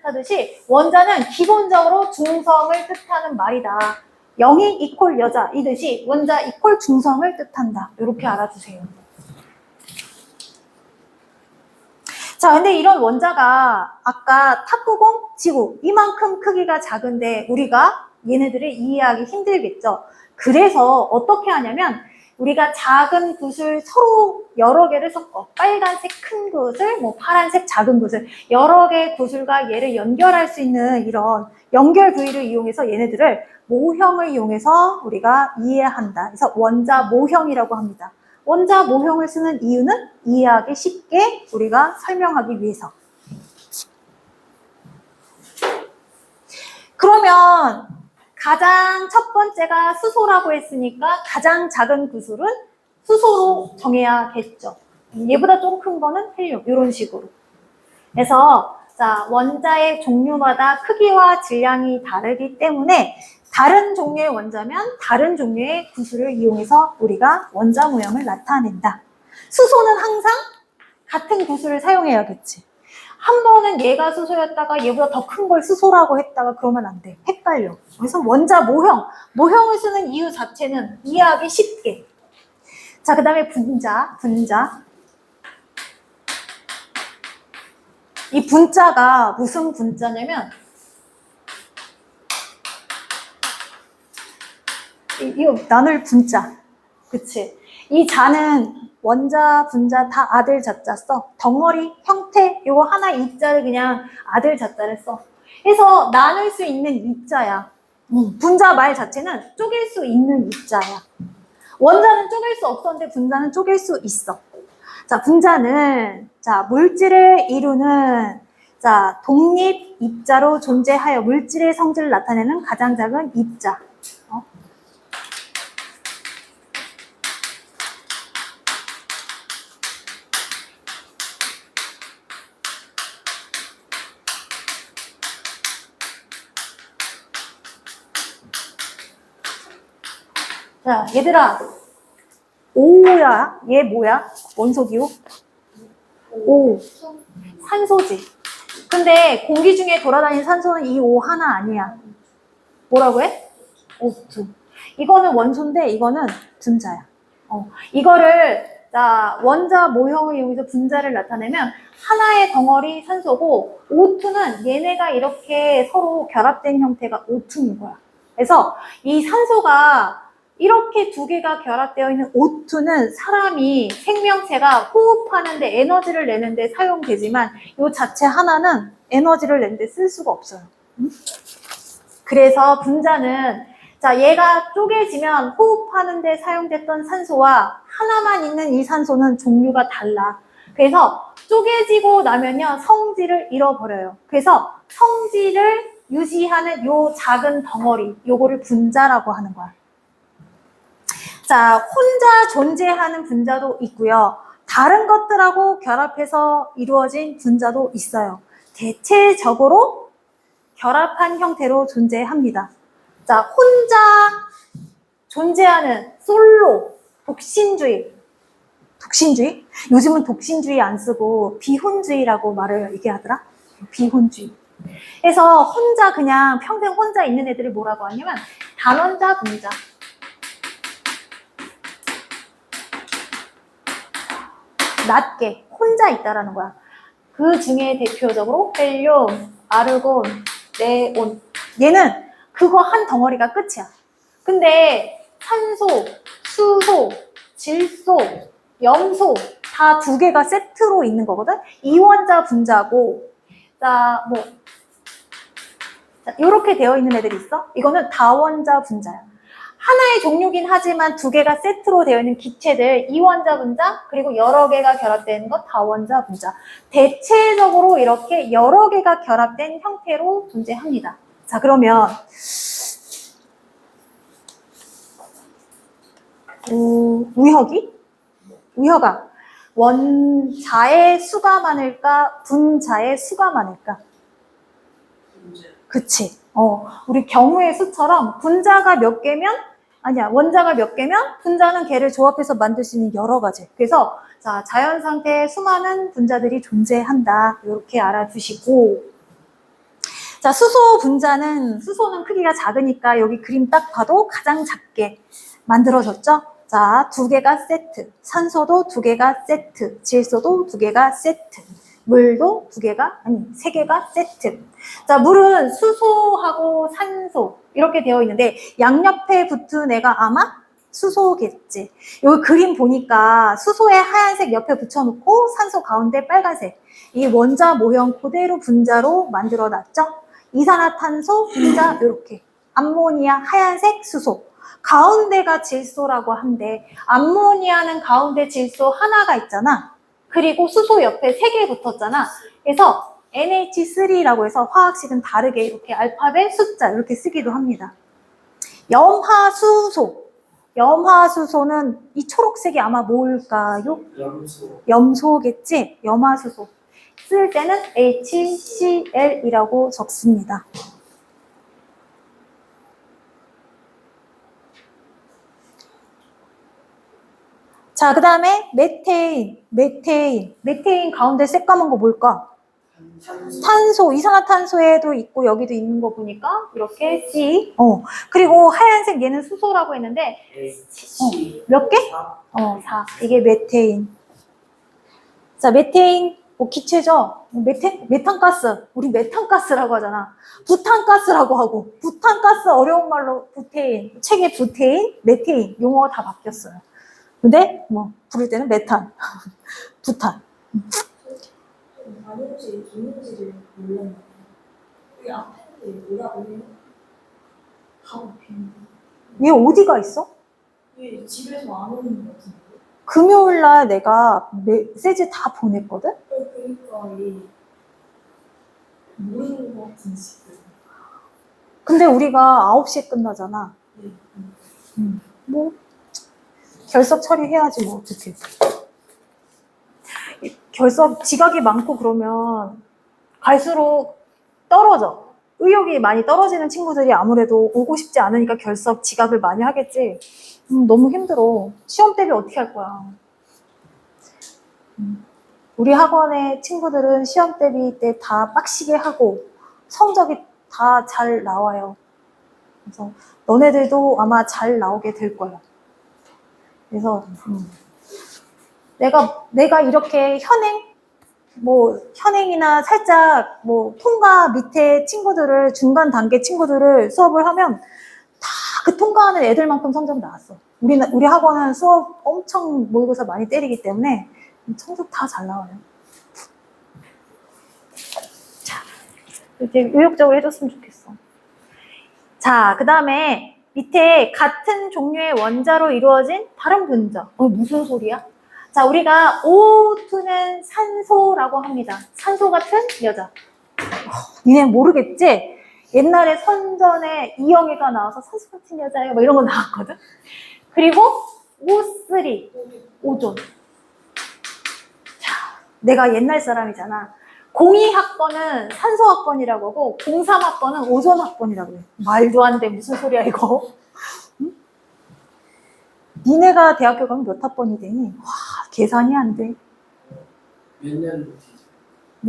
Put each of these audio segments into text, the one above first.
뜻하듯이 원자는 기본적으로 중성을 뜻하는 말이다. 영이 이퀄 여자 이듯이 원자 이퀄 중성을 뜻한다. 이렇게 알아주세요. 자, 근데 이런 원자가 아까 탁구공, 지구 이만큼 크기가 작은데 우리가 얘네들을 이해하기 힘들겠죠. 그래서 어떻게 하냐면 우리가 작은 붓을 서로 여러 개를 섞어 빨간색 큰 붓을, 뭐 파란색 작은 붓을 여러 개의 구슬과 얘를 연결할 수 있는 이런 연결 부위를 이용해서 얘네들을 모형을 이용해서 우리가 이해한다. 그래서 원자 모형이라고 합니다. 원자 모형을 쓰는 이유는 이해하기 쉽게 우리가 설명하기 위해서. 그러면 가장 첫 번째가 수소라고 했으니까 가장 작은 구슬은 수소로 정해야겠죠. 얘보다 좀 큰 거는 헬륨, 이런 식으로. 그래서 자, 원자의 종류마다 크기와 질량이 다르기 때문에 다른 종류의 원자면 다른 종류의 구슬을 이용해서 우리가 원자 모형을 나타낸다. 수소는 항상 같은 구슬을 사용해야겠지. 한 번은 얘가 수소였다가 얘보다 더 큰 걸 수소라고 했다가 그러면 안 돼. 헷갈려. 그래서 원자 모형을 쓰는 이유 자체는 이해하기 쉽게. 자, 그 다음에 분자. 이 분자가 무슨 분자냐면 이거 나눌 분자. 그치? 이 자는 원자, 분자 다 아들 자자 써. 덩어리, 형태, 요거 하나 이자를 그냥 아들 자자를 써. 그래서 나눌 수 있는 이자야. 분자 말 자체는 쪼갤 수 있는 이자야. 원자는 쪼갤 수 없었는데 분자는 쪼갤 수 있어. 자, 분자는 자 물질을 이루는 자 독립 입자로 존재하여 물질의 성질을 나타내는 가장 작은 입자. 자, 얘들아, O야. 얘 뭐야? 원소기호? O. 산소지. 근데 공기 중에 돌아다니는 산소는 이 O 하나 아니야. 뭐라고 해? O2. 이거는 원소인데 이거는 분자야. 이거를 자 원자 모형을 이용해서 분자를 나타내면 하나의 덩어리 산소고 O2는 얘네가 이렇게 서로 결합된 형태가 O2인 거야. 그래서 이 산소가 이렇게 두 개가 결합되어 있는 O2는 사람이 생명체가 호흡하는데 에너지를 내는데 사용되지만 이 자체 하나는 에너지를 내는데 쓸 수가 없어요. 그래서 분자는 자 얘가 쪼개지면 호흡하는데 사용됐던 산소와 하나만 있는 이 산소는 종류가 달라. 그래서 쪼개지고 나면요 성질을 잃어버려요. 그래서 성질을 유지하는 요 작은 덩어리 요거를 분자라고 하는 거야. 자, 혼자 존재하는 분자도 있고요. 다른 것들하고 결합해서 이루어진 분자도 있어요. 대체적으로 결합한 형태로 존재합니다. 자, 혼자 존재하는 솔로, 독신주의. 요즘은 독신주의 안 쓰고 비혼주의라고 말을 얘기하더라. 비혼주의. 그래서 혼자 그냥 평생 혼자 있는 애들을 뭐라고 하냐면 단원자 분자. 낮게 혼자 있다라는 거야. 그 중에 대표적으로 헬륨, 아르곤, 네온. 얘는 그거 한 덩어리가 끝이야. 근데 산소, 수소, 질소, 염소 다 두 개가 세트로 있는 거거든. 이원자 분자고, 자 뭐 이렇게 되어 있는 애들이 있어. 이거는 다원자 분자야. 하나의 종류긴 하지만 두 개가 세트로 되어 있는 기체들 이원자 분자 그리고 여러 개가 결합되는 것 다원자 분자. 대체적으로 이렇게 여러 개가 결합된 형태로 존재합니다. 자 그러면 위허가 원자의 수가 많을까 분자의 수가 많을까? 그치. 우리 경우의 수처럼 분자가 몇 개면 원자가 몇 개면 분자는 걔를 조합해서 만들 수 있는 여러 가지. 그래서 자, 자연 상태에 수많은 분자들이 존재한다. 이렇게 알아두시고 자, 수소 분자는, 수소는 크기가 작으니까 여기 그림 딱 봐도 가장 작게 만들어졌죠? 자, 두 개가 세트. 산소도 두 개가 세트. 질소도 두 개가 세트. 물도 두 개가, 아니, 세 개가 세트. 자, 물은 수소하고 산소, 이렇게 되어 있는데, 양옆에 붙은 애가 아마 수소겠지. 여기 그림 보니까 수소에 하얀색 옆에 붙여놓고 산소 가운데 빨간색. 이 원자 모형 그대로 분자로 만들어 놨죠? 이산화탄소 분자 이렇게. 암모니아 하얀색 수소. 가운데가 질소라고 한데 암모니아는 가운데 질소 하나가 있잖아. 그리고 수소 옆에 3개 붙었잖아. 그래서 NH3라고 해서 화학식은 다르게 이렇게 알파벳 숫자 이렇게 쓰기도 합니다. 염화수소. 염화수소는 이 초록색이 아마 뭘까요? 염소. 염소겠지? 염화수소. 쓸 때는 HCl이라고 적습니다. 자, 그 다음에 메테인. 메테인 가운데 새까만 거 뭘까? 탄소, 이산화탄소에도 있고 여기도 있는 거 보니까 이렇게 C. 그리고 하얀색 얘는 수소라고 했는데 몇 개? 4. 이게 메테인. 자, 메테인 뭐 기체죠? 메탄가스. 우리 메탄가스라고 하잖아. 부탄가스라고 하고. 부탄가스 어려운 말로 부테인. 책에 부테인, 메테인 용어가 다 바뀌었어요. 근데 뭐 부를 때는 메탄, 부탄. 아니 혹시 있는지를 몰랐는데 여기 앞에 뭐라고 해요? 바로 비는데 얘 어디가 있어? 왜 집에서 안 오는 것 같은데? 금요일날 내가 메시지 다 보냈거든? 그러니까 이 모르는 것 같은 식으로. 근데 우리가 9시에 끝나잖아. 뭐 결석 처리해야지 뭐 어떻게. 결석 지각이 많고 그러면 갈수록 떨어져. 의욕이 많이 떨어지는 친구들이 아무래도 오고 싶지 않으니까 결석 지각을 많이 하겠지. 너무 힘들어. 시험 대비 어떻게 할 거야. 우리 학원의 친구들은 시험 대비 때 다 빡시게 하고 성적이 다 잘 나와요. 그래서 너네들도 아마 잘 나오게 될 거야. 그래서 내가 이렇게 현행이나 살짝 통과 밑에 친구들을, 중간 단계 친구들을 수업을 하면 다 그 통과하는 애들만큼 성적 나왔어. 우리 학원은 수업 엄청 모의고사 많이 때리기 때문에 성적 다 잘 나와요. 자, 이렇게 의욕적으로 해줬으면 좋겠어. 자, 그 다음에 밑에 같은 종류의 원자로 이루어진 다른 분자. 무슨 소리야? 자, 우리가 O2는 산소라고 합니다. 산소 같은 여자. 니네 모르겠지? 옛날에 선전에 이영애가 나와서 산소 같은 여자예요. 뭐 이런 거 나왔거든? 그리고 O3, 오존. 자, 내가 옛날 사람이잖아. 02학번은 산소학번이라고 하고 03학번은 오존학번이라고 해. 말도 안 돼. 무슨 소리야 이거? 응? 니네가 대학교 가면 몇 학번이 되니? 와, 계산이 안 돼. 몇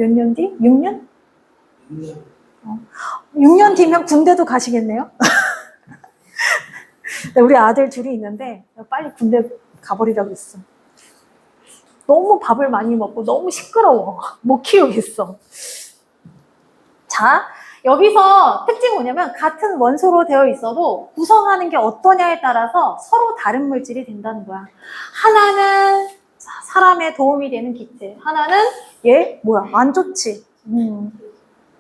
년 뒤? 6년? 6년. 6년 뒤면 군대도 가시겠네요? 우리 아들 둘이 있는데 빨리 군대 가버리라고 했어. 너무 밥을 많이 먹고 너무 시끄러워. 못 키우겠어. 자, 여기서 특징이 뭐냐면 같은 원소로 되어 있어도 구성하는 게 어떠냐에 따라서 서로 다른 물질이 된다는 거야. 하나는 사람에 도움이 되는 기체, 하나는 얘 뭐야 안 좋지.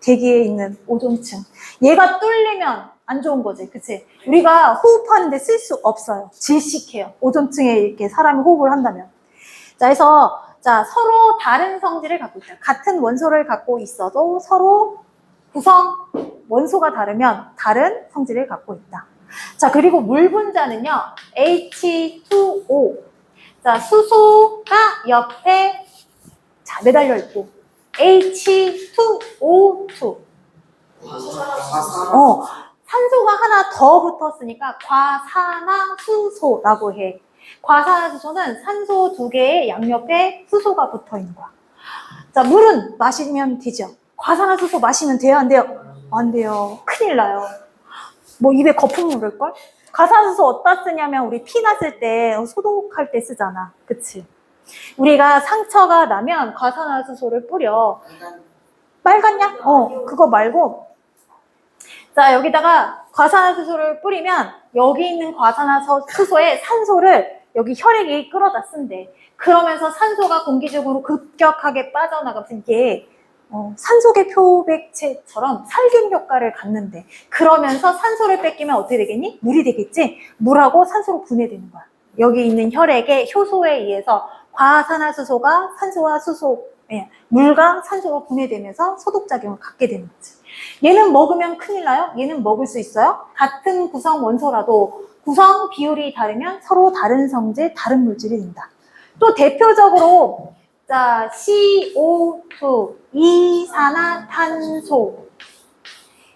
대기에 있는 오존층. 얘가 뚫리면 안 좋은 거지, 그치? 우리가 호흡하는데 쓸 수 없어요. 질식해요. 오존층에 이렇게 사람이 호흡을 한다면. 자, 그래서 서로 다른 성질을 갖고 있다. 같은 원소를 갖고 있어도 서로 구성 원소가 다르면 다른 성질을 갖고 있다. 자, 그리고 물 분자는요, H2O. 자, 수소가 옆에 매달려 있고, H2O2. 산소가 하나 더 붙었으니까 과산화수소라고 해. 과산화수소는 산소 2개의 양옆에 수소가 붙어 있는 거야. 자, 물은 마시면 되죠. 과산화수소 마시면 돼요, 안 돼요? 안 돼요. 큰일 나요. 뭐 입에 거품 물을걸? 과산화수소 어디다 쓰냐면 우리 피 났을 때 소독할 때 쓰잖아. 그치? 우리가 상처가 나면 과산화수소를 뿌려. 빨간 약? 그거 말고. 자, 여기다가 과산화수소를 뿌리면 여기 있는 과산화수소의 산소를 여기 혈액이 끌어다 쓴대. 그러면서 산소가 공기 중으로 급격하게 빠져나가면서 이게 산소계 표백체처럼 살균 효과를 갖는데, 그러면서 산소를 뺏기면 어떻게 되겠니? 물이 되겠지? 물하고 산소로 분해되는 거야. 여기 있는 혈액의 효소에 의해서 과산화수소가 산소와 수소, 물과 산소로 분해되면서 소독작용을 갖게 되는 거지. 얘는 먹으면 큰일 나요? 얘는 먹을 수 있어요? 같은 구성 원소라도 구성 비율이 다르면 서로 다른 성질, 다른 물질이 된다. 또 대표적으로 자, CO2, 이산화탄소,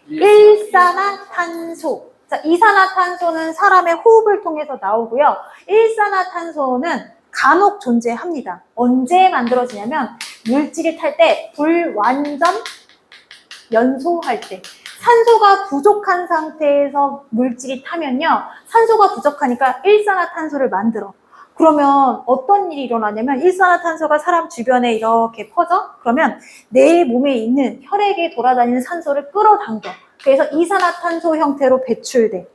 일산화탄소. 자, 이산화탄소는 사람의 호흡을 통해서 나오고요. 일산화탄소는 간혹 존재합니다. 언제 만들어지냐면 물질이 탈 때 불완전 연소할 때. 산소가 부족한 상태에서 물질이 타면요. 산소가 부족하니까 일산화탄소를 만들어. 그러면 어떤 일이 일어나냐면 일산화탄소가 사람 주변에 이렇게 퍼져? 그러면 내 몸에 있는 혈액에 돌아다니는 산소를 끌어당겨. 그래서 이산화탄소 형태로 배출돼.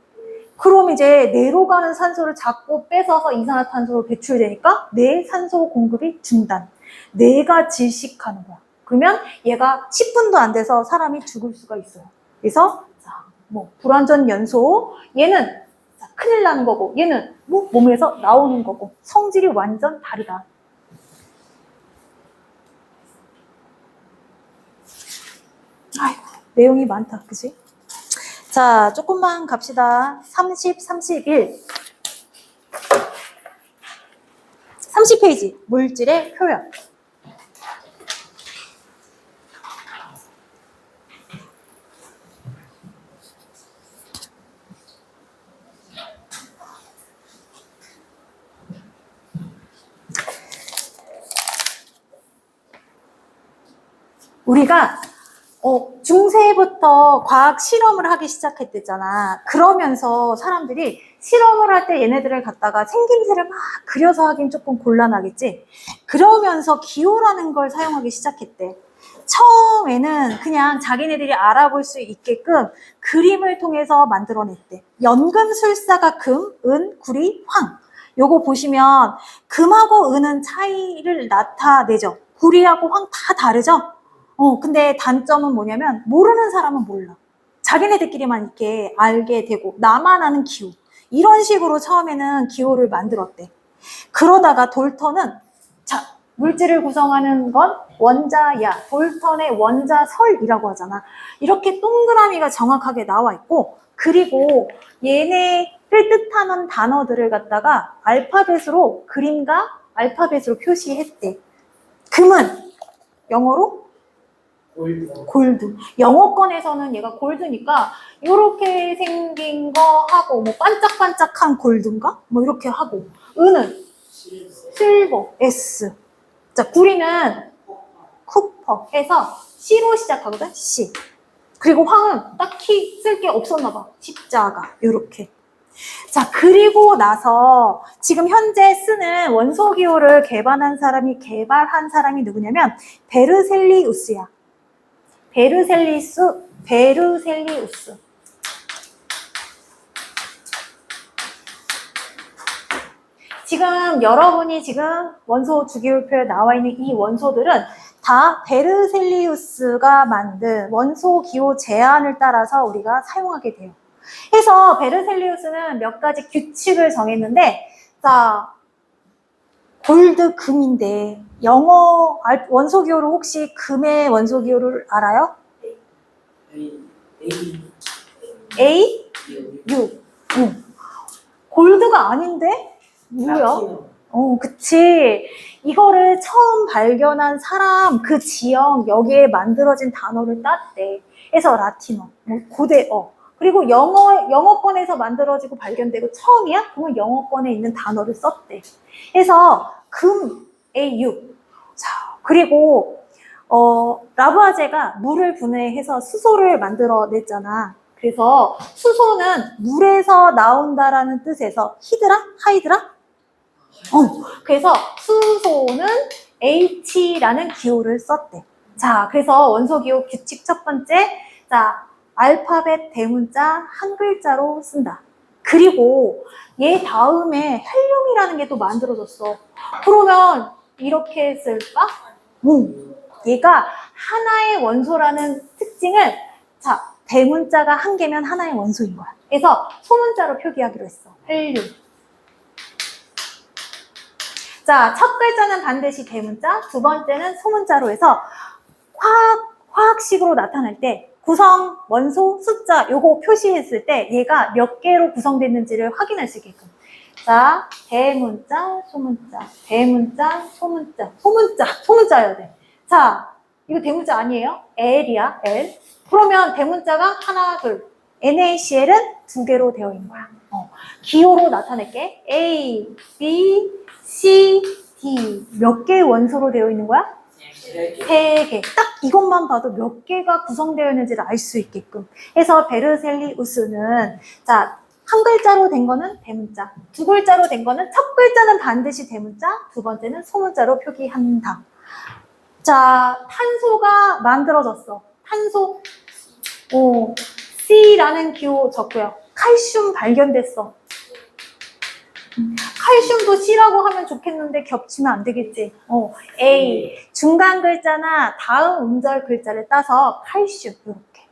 그럼 이제 뇌로 가는 산소를 자꾸 뺏어서 이산화탄소로 배출되니까 뇌 산소 공급이 중단. 뇌가 질식하는 거야. 그러면 얘가 10분도 안 돼서 사람이 죽을 수가 있어요. 그래서 자, 뭐 불완전 연소, 얘는 큰일 나는 거고, 얘는 뭐 몸에서 나오는 거고, 성질이 완전 다르다. 아이고, 내용이 많다, 그지? 자, 조금만 갑시다. 30, 31. 30페이지, 물질의 표현. 우리가 중세부터 과학 실험을 하기 시작했댔잖아. 그러면서 사람들이 실험을 할 때 얘네들을 갖다가 생김새를 막 그려서 하긴 조금 곤란하겠지. 그러면서 기호라는 걸 사용하기 시작했대. 처음에는 그냥 자기네들이 알아볼 수 있게끔 그림을 통해서 만들어냈대. 연금술사가 금, 은, 구리, 황. 요거 보시면 금하고 은은 차이를 나타내죠. 구리하고 황 다 다르죠? 근데 단점은 뭐냐면 모르는 사람은 몰라. 자기네들끼리만 이렇게 알게 되고 나만 아는 기호. 이런 식으로 처음에는 기호를 만들었대. 그러다가 돌턴은 자, 물질을 구성하는 건 원자야. 돌턴의 원자설이라고 하잖아. 이렇게 동그라미가 정확하게 나와 있고, 그리고 얘네를 뜻하는 단어들을 갖다가 알파벳으로 그림과 알파벳으로 표시했대. 금은 영어로 골드. 영어권에서는 얘가 골드니까 이렇게 생긴 거 하고, 뭐 반짝반짝한 골드인가? 뭐 이렇게 하고. 은은 실버, S. 자, 구리는 쿠퍼 해서 C로 시작하거든, C. 그리고 황은 딱히 쓸 게 없었나 봐. 십자가, 요렇게. 자, 그리고 나서 지금 현재 쓰는 원소 기호를 개발한 사람이 누구냐면 베르셀리우스야. 베르셀리우스. 지금 여러분이 지금 원소 주기율표에 나와 있는 이 원소들은 다 베르셀리우스가 만든 원소 기호 제안을 따라서 우리가 사용하게 돼요. 그래서 베르셀리우스는 몇 가지 규칙을 정했는데, 자, 골드 금인데 영어 원소 기호를 혹시 금의 원소 기호를 알아요? A? U. 골드가 아닌데? 뭐야? 그치. 이거를 처음 발견한 사람, 그 지역, 여기에 만들어진 단어를 땄대. 그래서 라틴어, 뭐 고대어. 그리고 영어권에서 만들어지고 발견되고 처음이야? 그러면 영어권에 있는 단어를 썼대. 그래서 금, AU. 자, 그리고 라부아제가 물을 분해해서 수소를 만들어냈잖아. 그래서 수소는 물에서 나온다라는 뜻에서 히드라? 하이드라? 그래서 수소는 H라는 기호를 썼대. 자, 그래서 원소 기호 규칙 첫 번째, 자, 알파벳 대문자 한 글자로 쓴다. 그리고 얘 다음에 헬륨이라는 게 또 만들어졌어. 그러면 이렇게 쓸까? 얘가 하나의 원소라는 특징을, 자, 대문자가 한 개면 하나의 원소인 거야. 그래서 소문자로 표기하기로 했어. 헬륨. 자, 첫 글자는 반드시 대문자, 두 번째는 소문자로 해서 화학식으로 나타날 때 구성, 원소, 숫자 요거 표시했을 때 얘가 몇 개로 구성됐는지를 확인할 수 있게끔. 자, 대문자, 소문자, 대문자, 소문자, 소문자여야 돼. 자, 이거 대문자 아니에요? L이야, L. 그러면 대문자가 하나, 둘. NaCl은 두 개로 되어 있는 거야. 기호로 나타낼게. A, B, C, D. 몇 개의 원소로 되어 있는 거야? 세 개. 딱 이것만 봐도 몇 개가 구성되어 있는지를 알 수 있게끔. 해서 베르셀리우스는, 자, 한 글자로 된 거는 대문자, 두 글자로 된 거는 첫 글자는 반드시 대문자, 두 번째는 소문자로 표기한다. 자, 탄소가 만들어졌어. 탄소, C라는 기호 적고요. 칼슘 발견됐어. 칼슘도 C라고 하면 좋겠는데 겹치면 안 되겠지. A. 중간 글자나 다음 음절 글자를 따서 칼슘, 이렇게.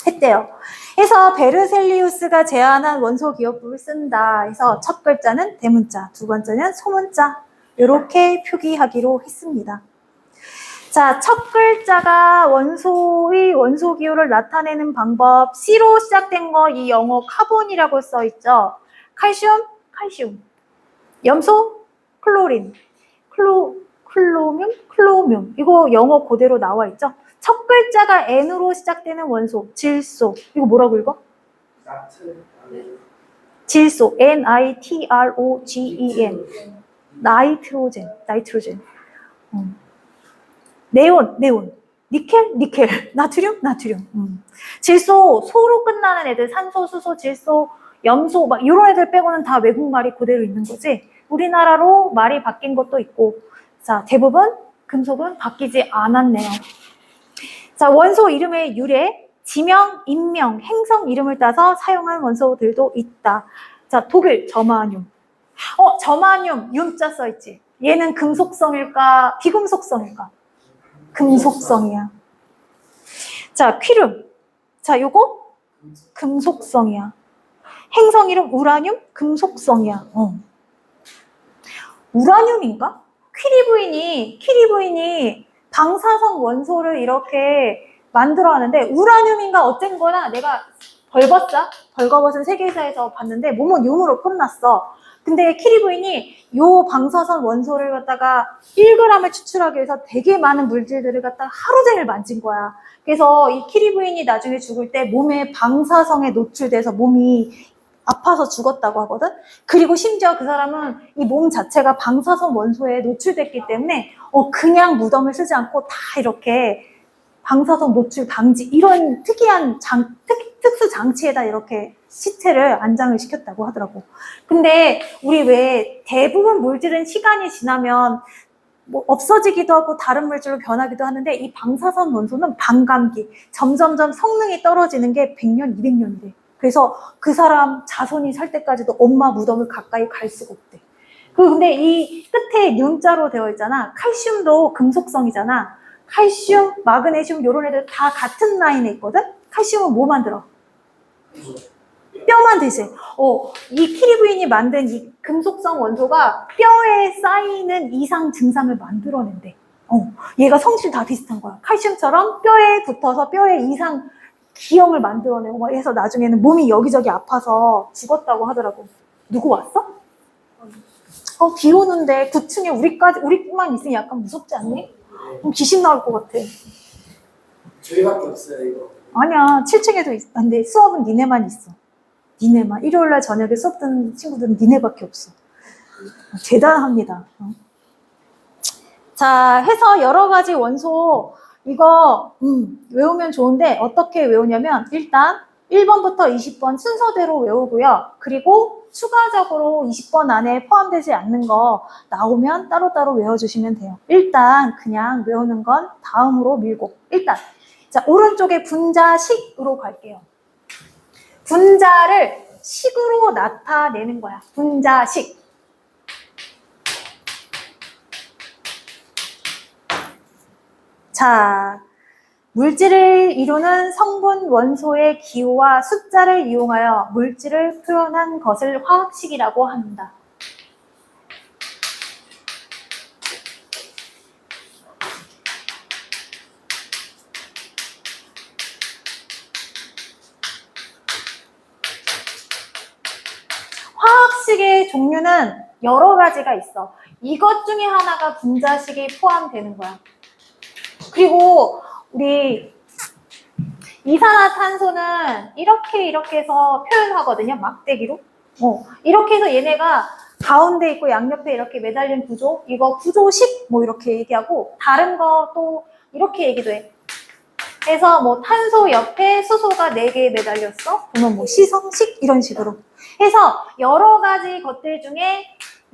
했대요. 그래서 베르셀리우스가 제안한 원소 기호법을 쓴다. 해서 첫 글자는 대문자, 두 번째는 소문자. 이렇게 표기하기로 했습니다. 자, 첫 글자가 원소의 원소 기호를 나타내는 방법. C로 시작된 거 이 영어 카본이라고 써 있죠. 칼슘, 칼슘. 염소, 클로린. 클로뮴. 이거 영어 그대로 나와 있죠. 첫 글자가 N으로 시작되는 원소, 질소. 이거 뭐라고 읽어? 질소, Nitrogen. 나이트로젠. 네온. 니켈. 나트륨. 질소, 소로 끝나는 애들, 산소, 수소, 질소, 염소, 막 이런 애들 빼고는 다 외국말이 그대로 있는 거지. 우리나라로 말이 바뀐 것도 있고, 자, 대부분 금속은 바뀌지 않았네요. 자, 원소 이름의 유래, 지명, 인명, 행성 이름을 따서 사용한 원소들도 있다. 자, 독일, 저마늄. 저마늄, 윰자 써있지. 얘는 금속성일까, 비금속성일까? 금속성이야. 자, 퀴름. 자, 요거 금속성이야. 행성 이름 우라늄, 금속성이야. 우라늄인가? 퀴리부인이 방사성 원소를 이렇게 만들어하는데 우라늄인가 어쨌든 거나 내가 벌거벗은 세계사에서 봤는데 몸은 윰으로 끝났어. 근데 퀴리부인이 요 방사선 원소를 갖다가 1g을 추출하기 위해서 되게 많은 물질들을 갖다가 하루 종일 만진 거야. 그래서 이 퀴리부인이 나중에 죽을 때 몸에 방사성에 노출돼서 몸이 아파서 죽었다고 하거든. 그리고 심지어 그 사람은 이 몸 자체가 방사선 원소에 노출됐기 때문에 그냥 무덤을 쓰지 않고 다 이렇게 방사선 노출 방지 이런 특이한 특수 장치에다 이렇게 시체를 안장을 시켰다고 하더라고. 근데 우리 왜 대부분 물질은 시간이 지나면 뭐 없어지기도 하고 다른 물질로 변하기도 하는데 이 방사선 원소는 반감기 점점점 성능이 떨어지는 게 100년, 200년이래. 그래서 그 사람 자손이 살 때까지도 엄마 무덤을 가까이 갈 수가 없대. 근데 이 끝에 뮴자로 되어 있잖아. 칼슘도 금속성이잖아. 칼슘, 마그네슘 이런 애들 다 같은 라인에 있거든. 칼슘은 뭐 만들어? 뼈만 되지. 이 퀴리부인이 만든 이 금속성 원소가 뼈에 쌓이는 이상 증상을 만들어낸대. 얘가 성질 다 비슷한 거야. 칼슘처럼 뼈에 붙어서 뼈에 이상 기형을 만들어내고 막 해서 나중에는 몸이 여기저기 아파서 죽었다고 하더라고. 누구 왔어? 비 오는데 9층에 우리만 있으니 약간 무섭지 않니? 귀신 나올 것 같아. 저희밖에 없어요 이거. 아니야, 7층에도 근데 수업은 니네만 있어. 니네만. 일요일날 저녁에 수업 듣는 친구들은 니네밖에 없어. 대단합니다. 자, 해서 여러 가지 원소 이거 외우면 좋은데 어떻게 외우냐면 일단 1번부터 20번 순서대로 외우고요. 그리고 추가적으로 20번 안에 포함되지 않는 거 나오면 따로따로 외워주시면 돼요. 일단 그냥 외우는 건 다음으로 밀고 일단 자 오른쪽에 분자식으로 갈게요. 분자를 식으로 나타내는 거야. 분자식. 자, 물질을 이루는 성분 원소의 기호와 숫자를 이용하여 물질을 표현한 것을 화학식이라고 합니다. 화학식의 종류는 여러 가지가 있어. 이것 중에 하나가 분자식이 포함되는 거야. 그리고 우리 이산화탄소는 이렇게 해서 표현하거든요. 막대기로. 이렇게 해서 얘네가 가운데 있고 양옆에 이렇게 매달린 구조. 이거 구조식 뭐 이렇게 얘기하고 다른 것도 이렇게 얘기도 해. 그래서 뭐 탄소 옆에 수소가 4개 매달렸어. 그러면 뭐 시성식 이런 식으로. 해서 여러 가지 것들 중에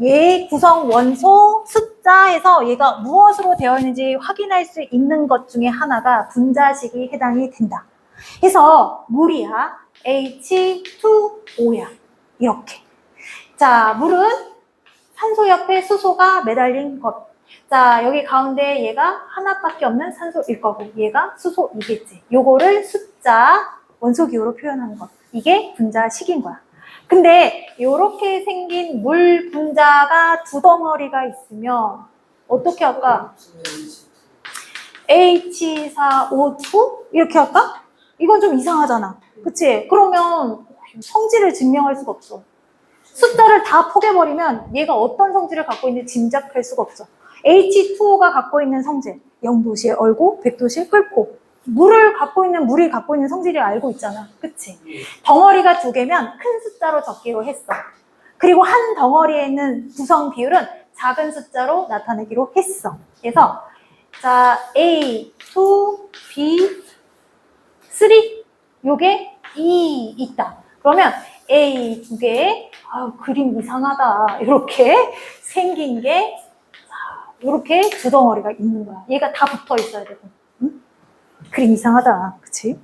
얘 구성 원소 숫자에서 얘가 무엇으로 되어 있는지 확인할 수 있는 것 중에 하나가 분자식이 해당이 된다. 해서 물이야. H2O야. 이렇게. 자, 물은 산소 옆에 수소가 매달린 것. 자, 여기 가운데 얘가 하나밖에 없는 산소일 거고 얘가 수소이겠지. 요거를 숫자 원소기호로 표현하는 것. 이게 분자식인 거야. 근데 이렇게 생긴 물 분자가 두 덩어리가 있으면 어떻게 할까? H4O2? 이렇게 할까? 이건 좀 이상하잖아. 그치? 그러면 성질을 증명할 수가 없어. 숫자를 다 포개버리면 얘가 어떤 성질을 갖고 있는지 짐작할 수가 없어. H2O가 갖고 있는 성질 0도씨에 얼고 100도씨에 끓고 물이 갖고 있는 성질을 알고 있잖아. 그치? 덩어리가 2개면 큰 숫자로 적기로 했어. 그리고 한 덩어리에 있는 구성 비율은 작은 숫자로 나타내기로 했어. 그래서 자 A, 2, B, 3 요게 E 있다. 그러면 A 2개에 그림 이상하다. 이렇게 생긴 게 이렇게 두 덩어리가 있는 거야. 얘가 다 붙어 있어야 되고. 응? 그림 이상하다. 그치?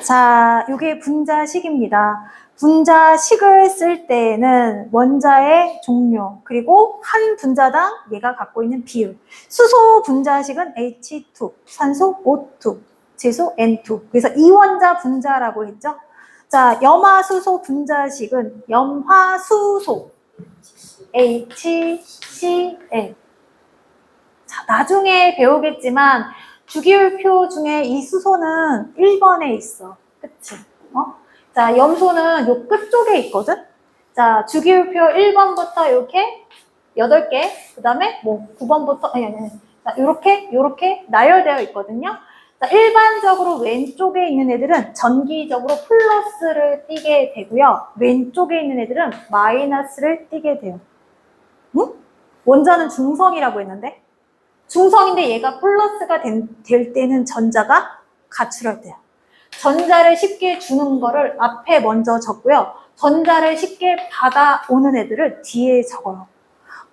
자, 이게 분자식입니다. 분자식을 쓸 때에는 원자의 종류, 그리고 한 분자당 얘가 갖고 있는 비율. 수소 분자식은 H2, 산소 O2, 질소 N2. 그래서 이원자 분자라고 했죠. 자, 염화수소 분자식은 염화수소 HCl. 자, 나중에 배우겠지만 주기율표 중에 이 수소는 1번에 있어. 그치? 자, 염소는 요 끝쪽에 있거든? 자, 주기율표 1번부터 이렇게 8개, 그 다음에 뭐 9번부터, 자, 요렇게 나열되어 있거든요. 자, 일반적으로 왼쪽에 있는 애들은 전기적으로 플러스를 띠게 되고요. 왼쪽에 있는 애들은 마이너스를 띠게 돼요. 응? 원자는 중성이라고 했는데? 중성인데 얘가 플러스가 될 때는 전자가 가출할 때야. 전자를 쉽게 주는 거를 앞에 먼저 적고요. 전자를 쉽게 받아오는 애들을 뒤에 적어요.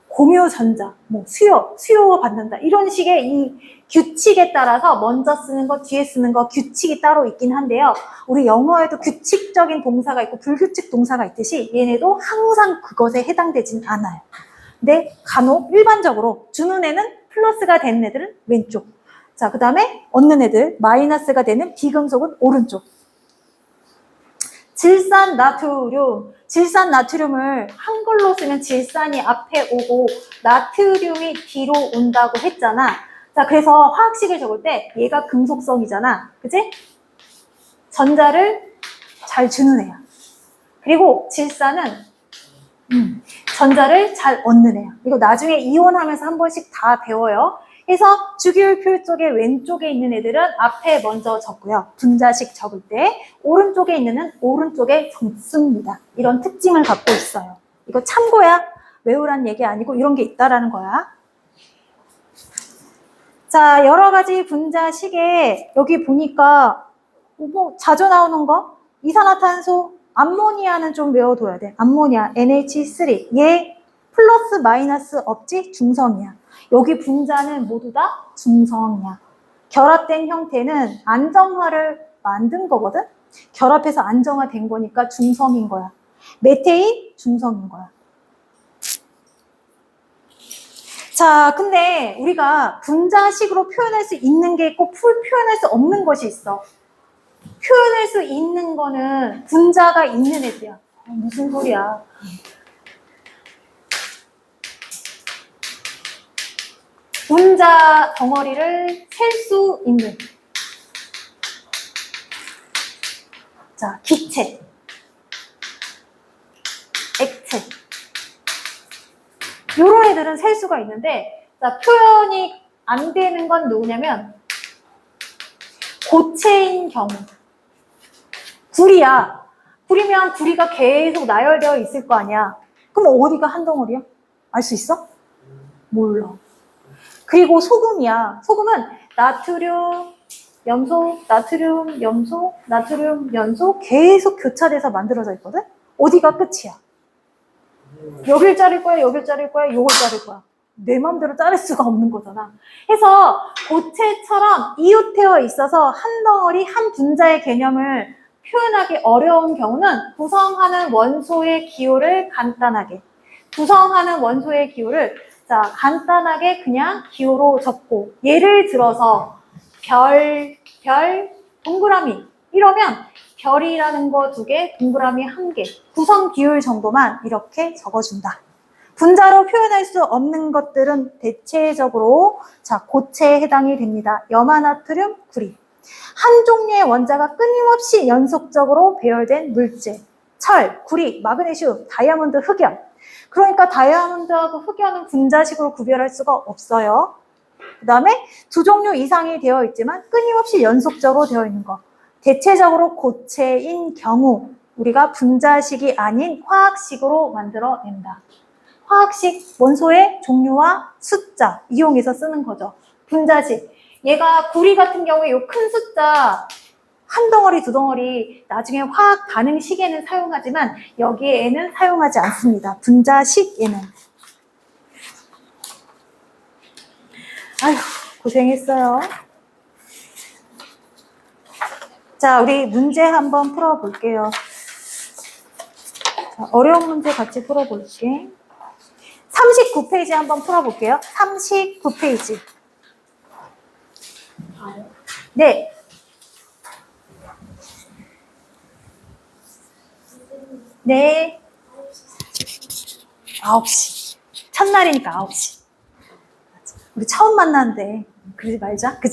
공유 전자, 뭐 수요가 받는다. 이런 식의 이 규칙에 따라서 먼저 쓰는 거, 뒤에 쓰는 거 규칙이 따로 있긴 한데요. 우리 영어에도 규칙적인 동사가 있고 불규칙 동사가 있듯이 얘네도 항상 그것에 해당되진 않아요. 근데 간혹 일반적으로 주는 애는 플러스가 되는 애들은 왼쪽. 자, 그 다음에 얻는 애들 마이너스가 되는 비금속은 오른쪽. 질산나트륨. 질산나트륨을 한글로 쓰면 질산이 앞에 오고 나트륨이 뒤로 온다고 했잖아. 자, 그래서 화학식을 적을 때 얘가 금속성이잖아. 그치? 전자를 잘 주는 애야. 그리고 질산은 전자를 잘 얻는 애야. 이거 나중에 이온하면서 한 번씩 다 배워요. 그래서 주기율표 쪽에 왼쪽에 있는 애들은 앞에 먼저 적고요. 분자식 적을 때 오른쪽에 있는 애는 오른쪽에 적습니다. 이런 특징을 갖고 있어요. 이거 참고야. 외우란 얘기 아니고 이런 게 있다라는 거야. 자, 여러 가지 분자식에 여기 보니까 뭐 자주 나오는 거 이산화탄소 암모니아는 좀 외워둬야 돼. 암모니아 NH3 얘 플러스 마이너스 없지? 중성이야. 여기 분자는 모두 다 중성이야. 결합된 형태는 안정화를 만든 거거든? 결합해서 안정화된 거니까 중성인 거야. 메테인 중성인 거야. 자, 근데 우리가 분자식으로 표현할 수 있는 게 있고 표현할 수 없는 것이 있어. 표현할 수 있는 거는 분자가 있는 애들이야. 무슨 소리야. 분자 덩어리를 셀 수 있는. 자, 기체, 액체. 이런 애들은 셀 수가 있는데, 자, 표현이 안 되는 건 누구냐면, 고체인 경우. 구리야. 구리면 구리가 계속 나열되어 있을 거 아니야. 그럼 어디가 한 덩어리야? 알 수 있어? 몰라. 그리고 소금이야. 소금은 나트륨, 염소, 나트륨, 염소, 나트륨, 연소 계속 교차돼서 만들어져 있거든? 어디가 끝이야? 여길 자를 거야, 여길 자를 거야, 요걸 자를 거야. 내 맘대로 자를 수가 없는 거잖아. 해서 고체처럼 이웃되어 있어서 한 덩어리, 한 분자의 개념을 표현하기 어려운 경우는 구성하는 원소의 기호를 간단하게 자, 간단하게 그냥 기호로 적고 예를 들어서 별, 동그라미 이러면 별이라는 거 2개, 동그라미 1개 구성 비율 정도만 이렇게 적어준다. 분자로 표현할 수 없는 것들은 대체적으로 자, 고체에 해당이 됩니다. 염화나트륨, 구리. 한 종류의 원자가 끊임없이 연속적으로 배열된 물질. 철, 구리, 마그네슘, 다이아몬드, 흑연. 그러니까 다이아몬드하고 흑연은 분자식으로 구별할 수가 없어요. 그 다음에 2종류 이상이 되어 있지만 끊임없이 연속적으로 되어 있는 거. 대체적으로 고체인 경우 우리가 분자식이 아닌 화학식으로 만들어낸다. 화학식 원소의 종류와 숫자 이용해서 쓰는 거죠. 분자식. 얘가 구리 같은 경우에 이 큰 숫자 한 덩어리, 2덩어리 나중에 화학 반응식에는 사용하지만 여기에는 사용하지 않습니다. 분자식에는. 아휴, 고생했어요. 자, 우리 문제 한번 풀어볼게요. 자, 어려운 문제 같이 풀어볼게. 39페이지 한번 풀어볼게요. 39페이지. 네. 네. 9시. 첫날이니까 9시. 우리 처음 만났는데 그러지 말자. 그치?